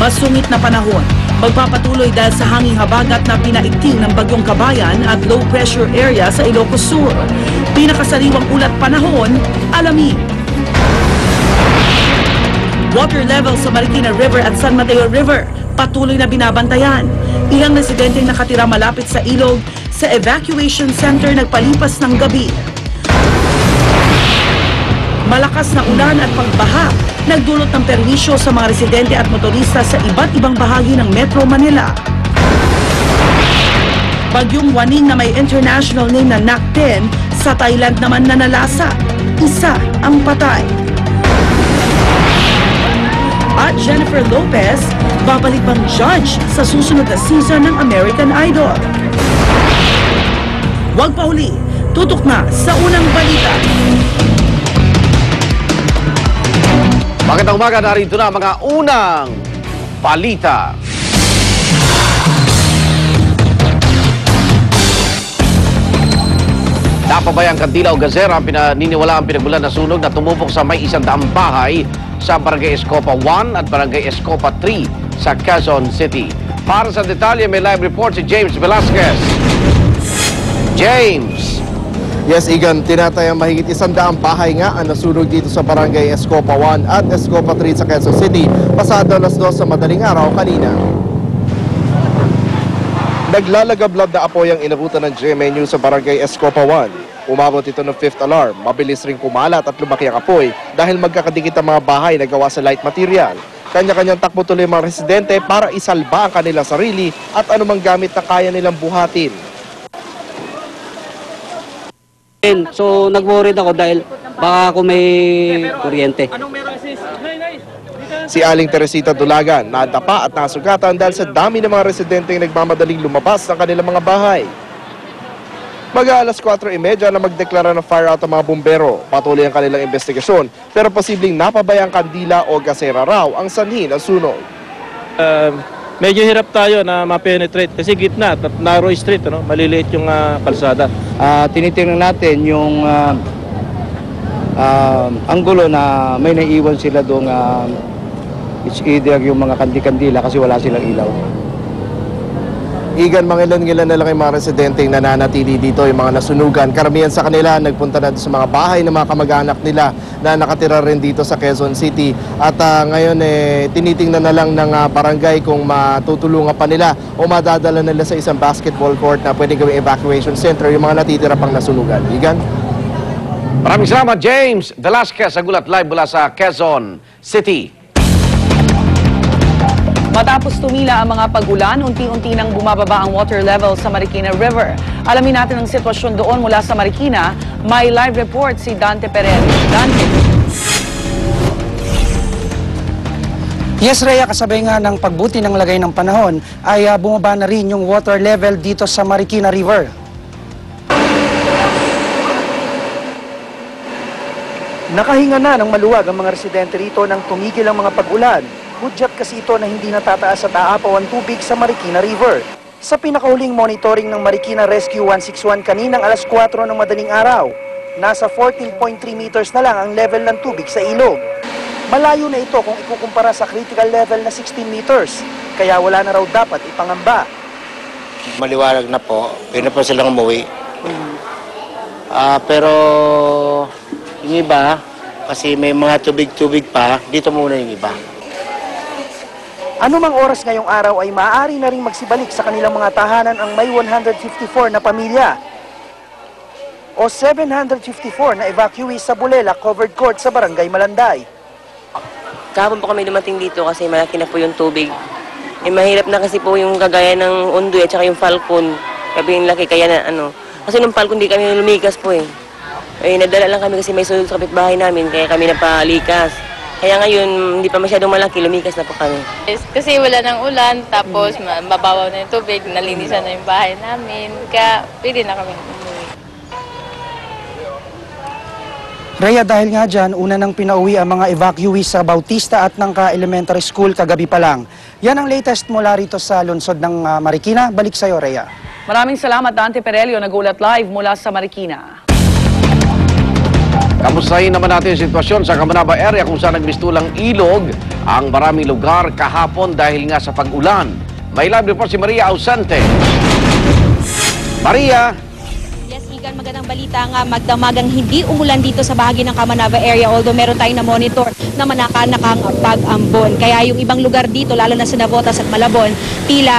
Masungit na panahon. Magpapatuloy dahil sa hanging habagat na pinaigting ng Bagyong Kabayan at low pressure area sa Ilocos Sur. Pinakasariwang ulat panahon, alamin. Water level sa Marikina River at San Mateo River patuloy na binabantayan. Ilang residente nakatira malapit sa ilog sa evacuation center nagpalipas ng gabi. Malakas na ulan at pagbaha nagdulot ng perwisyo sa mga residente at motorista sa iba't ibang bahagi ng Metro Manila. Bagyong Waning na may international name na NAC-10 sa Thailand naman nanalasa. Isa ang patay. At Jennifer Lopez, babalik bang judge sa susunod na season ng American Idol? Huwag pa huli, tutok na sa unang balita. Magandang umaga, narito na mga unang balita. Napabayang kandila o gazera ang pinaniniwala ang pinagmulan na sunog na tumupok sa may 100 bahay sa Barangay Escopa 1 at Barangay Escopa 3 sa Quezon City. Para sa detalye, may live report si James Velasquez. James! Yes, Igan, tinatayang mahigit 100 bahay nga ang nasunog dito sa Barangay Escopa 1 at Escopa 3 sa Quezon City pasado alas 2 sa madaling araw kanina. Naglalagablab na apoy ang inabutan ng GMA News sa Barangay Escopa 1. Umabot ito ng 5th alarm. Mabilis ring kumalat at lumaki ang apoy dahil magkakadikit ang mga bahay na gawa sa light material. Kanya-kanyang takbo tuloy mga residente para isalba ang kanilang sarili at anumang gamit na kaya nilang buhatin. So nag-worried ako dahil baka kung may kuryente. Si Aling Teresita Dulagan nadapa at nasugatan dahil sa dami ng mga residenteng nagmamadaling lumabas ng kanilang mga bahay. Mag-aalas 4:30 na magdeklara ng fire out ang mga bumbero. Patuloy ang kanilang investigasyon pero posibleng napabayang kandila o gasera raw ang sanhi ng sunog. Medyo hirap tayo na ma-penetrate kasi gitna at narrow street, maliliit yung kalsada. Tinitingnan natin yung anggulo na may naiwan sila doon. It's either yung mga kandi-kandila kasi wala silang ilaw. Igan, mga ilan-ilan na lang yung mga residenteng nananatili dito, yung mga nasunugan. Karamihan sa kanila nagpunta na sa mga bahay ng mga kamag-anak nila na nakatira rin dito sa Quezon City. At ngayon, tinitingnan na lang ng barangay kung matutulungan pa nila o madadala nila sa isang basketball court na pwedeng gawing evacuation center yung mga natitira pang nasunugan. Igan? Maraming salamat, James Velasquez, sa gulat live mula sa Quezon City. Matapos tumila ang mga pag-ulan, unti-unti nang bumababa ang water level sa Marikina River. Alamin natin ang sitwasyon doon mula sa Marikina. May live report si Dante Perez. Dante. Yes, Rhea, kasabay nga ng pagbuti ng lagay ng panahon ay bumaba na rin yung water level dito sa Marikina River. Nakahinga na ng maluwag ang mga residente rito nang tumigil ang mga pag-ulan. Hudyat kasi ito na hindi natataas at aapaw ang tubig sa Marikina River. Sa pinakahuling monitoring ng Marikina Rescue 161 kaninang alas 4 ng madaling araw, nasa 14.3 meters na lang ang level ng tubig sa ilog. Malayo na ito kung ikukumpara sa critical level na 16 meters, kaya wala na raw dapat ipangamba. Maliwanag na po, pwede po silang umuwi. Pero yung iba, kasi may mga tubig-tubig pa, dito muna yung iba. Anumang oras ngayong araw ay maaari na rin magsibalik sa kanilang mga tahanan ang may 154 na pamilya o 754 na evacuees sa Bulela Covered Court sa Barangay Malanday. Kahapon po kami dumating dito kasi malaki na po yung tubig. Mahirap na kasi po yung kagaya ng Ondoy at saka yung Falcon. Sabi yung laki kaya na Kasi nung Falcon di kami lumikas po nadala lang kami kasi may sunod sa kapitbahay namin kaya kami napalikas. Kaya ngayon, hindi pa masyadong malaki, lumikas na po kami. Kasi wala ng ulan, tapos mababaw na yung tubig, nalinisan na yung bahay namin, kaya pwede na kami umuwi. Rhea, dahil nga dyan, una nang pinauwi ang mga evacuees sa Bautista at Nangka Elementary School kagabi pa lang. Yan ang latest mula rito sa lungsod ng Marikina. Balik sa'yo, Rhea. Maraming salamat, Dante Perelio, nagulat live mula sa Marikina. Kamustahin naman natin yung sitwasyon sa Camanaba area kung saan nagmistulang ilog ang maraming lugar kahapon dahil nga sa pag-ulan. May live report si Maria Ausente. Maria! Yes, Igan, magandang balita nga, magdamagang hindi umulan dito sa bahagi ng Camanaba area, although meron tayong na-monitor na manakanakang pag-ambon. Kaya yung ibang lugar dito, lalo na sa Navotas at Malabon, tila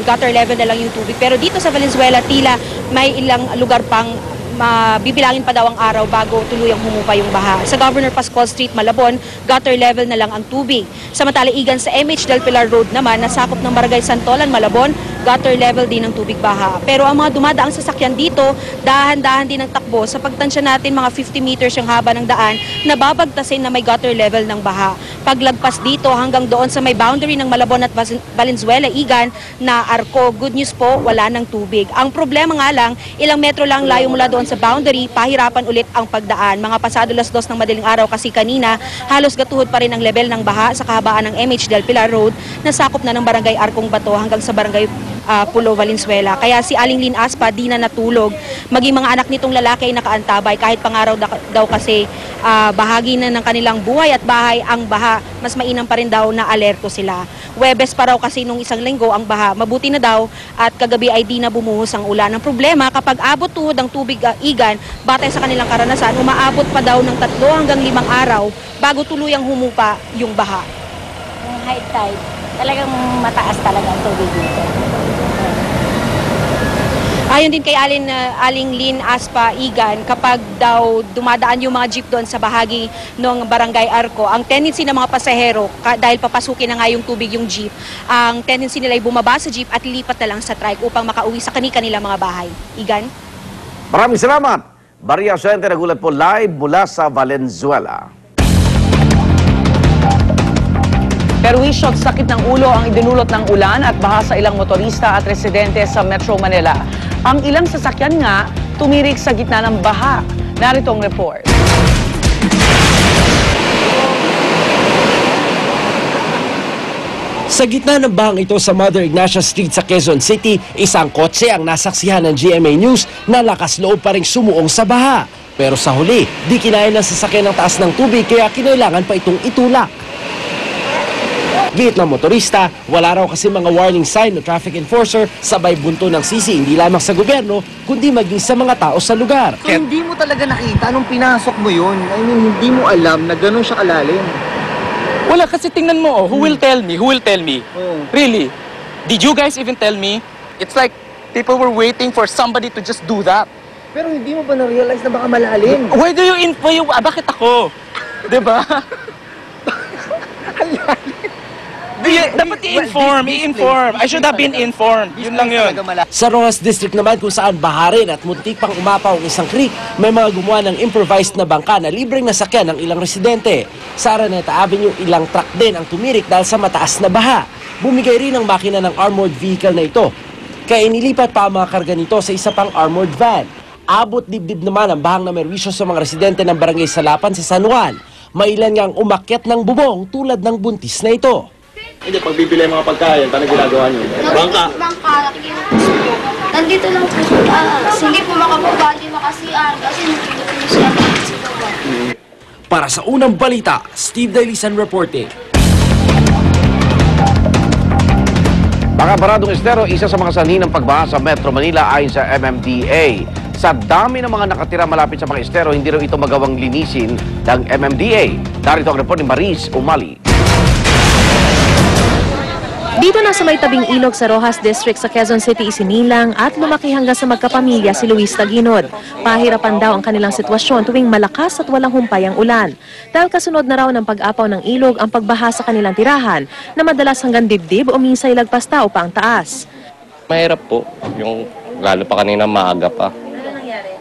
gutter level na lang yung tubig. Pero dito sa Valenzuela, tila may ilang lugar pang bibilangin pa daw ang araw bago tuluyang humupa yung baha. Sa Governor Pascual Street, Malabon, gutter level na lang ang tubig. Samantala, Igan, sa MH Del Pilar Road naman, nasakop ng Barangay Santolan, Malabon, gutter level din ng tubig baha. Pero ang mga dumadaang sasakyan dito, dahan-dahan din ang takbo. Sa pagtansya natin, mga 50 meters yung haba ng daan, nababagtasin na may gutter level ng baha. Paglagpas dito hanggang doon sa may boundary ng Malabon at Valenzuela, Igan, na Arco, good news po, wala ng tubig. Ang problema nga lang, ilang metro lang layo mula doon sa boundary, pahirapan ulit ang pagdaan. Mga pasado 2:00 ng madaling araw kasi kanina, halos gatuhod pa rin ang level ng baha sa kahabaan ng MH Del Pilar Road na sakop na ng Barangay Arcong Bato hanggang sa Barangay Pulo, Valenzuela. Kaya si Aling Lin Aspa di na natulog. Maging mga anak nitong lalaki ay nakaantabay kahit pangaraw daw kasi bahagi na ng kanilang buhay at bahay ang baha. Mas mainam pa rin daw na alerto sila. Webes pa raw kasi nung isang linggo ang baha. Mabuti na daw at kagabi ay di na bumuhos ang ulan. Ang problema kapag abot tuhod ang tubig, Igan, batay sa kanilang karanasan, umaabot pa daw ng 3 hanggang 5 araw bago tuluyang humupa yung baha. Yung high tide, talagang mataas talaga ang tubig dito. Ayon din kay Aling Lin Aspa, Igan, kapag daw dumadaan yung mga jeep doon sa bahagi ng Barangay Arco, ang tendency ng mga pasahero, dahil papasukin na nga yung tubig yung jeep, ang tendency nila ay bumaba sa jeep at lipat na lang sa trike upang makauwi sa kanilang mga bahay. Igan? Maraming salamat! Maria Ausente, nagulat po live mula sa Valenzuela. Perwisyo at sakit ng ulo ang idinulot ng ulan at baha sa ilang motorista at residente sa Metro Manila. Ang ilang sasakyan nga tumirik sa gitna ng baha. Narito ang report. Sa gitna ng bahang ito sa Mother Ignacia Street sa Quezon City, isang kotse ang nasaksihan ng GMA News na lakas loob pa ring sumuong sa baha. Pero sa huli, di kinaya ng sasakyan ng taas ng tubig kaya kinailangan pa itong itulak. Git ng motorista, wala raw kasi mga warning sign o traffic enforcer, sabay bunto ng sisi hindi lamang sa gobyerno, kundi maging sa mga tao sa lugar. So, hindi mo talaga nakita nung pinasok mo yun. I mean, hindi mo alam na ganun siya kalalim. Wala kasi tingnan mo, who will tell me? Who will tell me? Really? Did you guys even tell me? It's like people were waiting for somebody to just do that. Pero hindi mo ba na-realize na baka malalim? Why do you bakit ako? Diba? Dapat i-inform. I should have been informed. Yun lang yun. Sa Rojas District naman kung saan baharin at muntik pang umapaw ang isang creek, may mga gumawa ng improvised na bangka na libreng nasakyan ng ilang residente. Sa Araneta Avenue, ilang truck din ang tumirik dahil sa mataas na baha. Bumigay rin ang makina ng armored vehicle na ito. Kaya inilipat pa ang mga karga nito sa isa pang armored van. Abot dibdib naman ang bahang na merwisyo sa mga residente ng Barangay Salapan sa San Juan. Mailan ngang umakyat ng bubong tulad ng buntis na ito. Hindi, pag bibili mga pagkain, paano ginagawa niyo? Bangka. Nandito lang po sa taas. Hindi po makababa, hindi makasiyan kasi nandito po siya sa baba. Para sa unang balita, Steve Dailisan reporting. Mga baradong estero, isa sa mga sanhi ng pagbaha sa Metro Manila ayon sa MMDA. Sa dami ng mga nakatira malapit sa mga estero, hindi raw ito magawang linisin ng MMDA. Narito ang report ni Maris Umali. Dito na sa may tabing ilog sa Rojas District sa Quezon City isinilang at lumaki hanggang sa magkapamilya si Luis Taginod. Pahirapan daw ang kanilang sitwasyon tuwing malakas at walang humpay ang ulan. Dahil kasunod na raw ng pag-apaw ng ilog ang pagbaha sa kanilang tirahan na madalas hanggang dibdib o minsan lagpas tao pa ang taas. Mahirap po, yung lalo pa kanina maaga pa. Ano nangyari?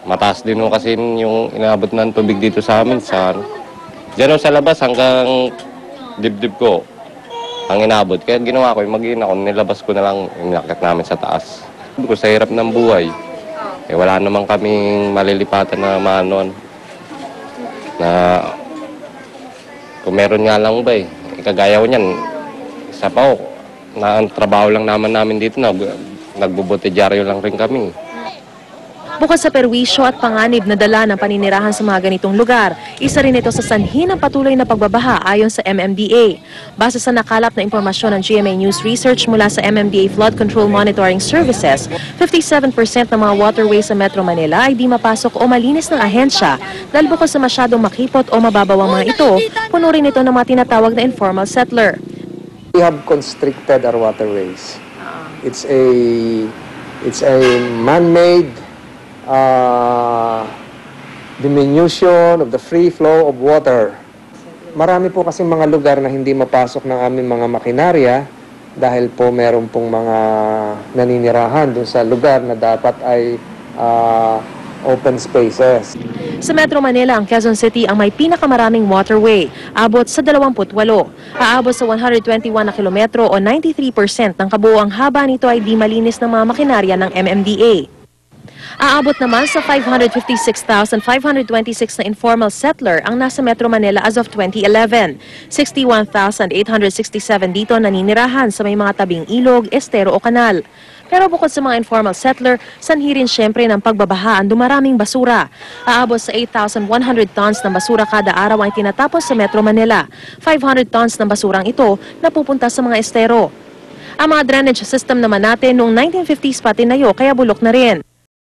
Mataas din mo kasi yung inaabot ng tubig dito sa amin. Diyan sa labas hanggang dibdib ko. Ang inabot. Kaya ginawa ko, mag-ina ko, nilabas ko na lang, inakit namin sa taas. Sabi ko, sa hirap ng buhay, wala naman kaming malilipatan na manon. Na, kung meron nga lang ba kagaya ko niyan, isa pa ako, na ang trabaho lang namin dito, nagbubotidyaryo lang rin kami. Bukod sa perwisyo at panganib na dala ng paninirahan sa mga ganitong lugar, isa rin ito sa sanhi ng patuloy na pagbabaha ayon sa MMDA. Base sa nakalap na impormasyon ng GMA News Research mula sa MMDA Flood Control Monitoring Services, 57% ng mga waterways sa Metro Manila ay di mapasok o malinis ng ahensya dahil bukod sa masyadong makipot o mababawang mga ito, puno rin ito ng mga tinatawag na informal settler. We have constricted our waterways. It's a man-made diminution of the free flow of water. Marami po kasi mga lugar na hindi mapasok ng aming mga makinarya dahil po meron pong mga naninirahan dun sa lugar na dapat ay open spaces. Sa Metro Manila, ang Quezon City ang may pinakamaraming waterway, abot sa 28. Aabot sa 121 na kilometro o 93% ng kabuuang haba nito ay di malinis ng mga makinarya ng MMDA. Aabot naman sa 556,526 na informal settler ang nasa Metro Manila as of 2011. 61,867 dito naninirahan sa may mga tabing ilog, estero o kanal. Pero bukod sa mga informal settler, sanhi rin siyempre ng pagbabaha ang dumaraming basura. Aabot sa 8,100 tons ng basura kada araw ang tinatapos sa Metro Manila. 500 tons ng basurang ito napupunta sa mga estero. Ang mga drainage system naman natin noong 1950s pa tinayo kaya bulok na rin.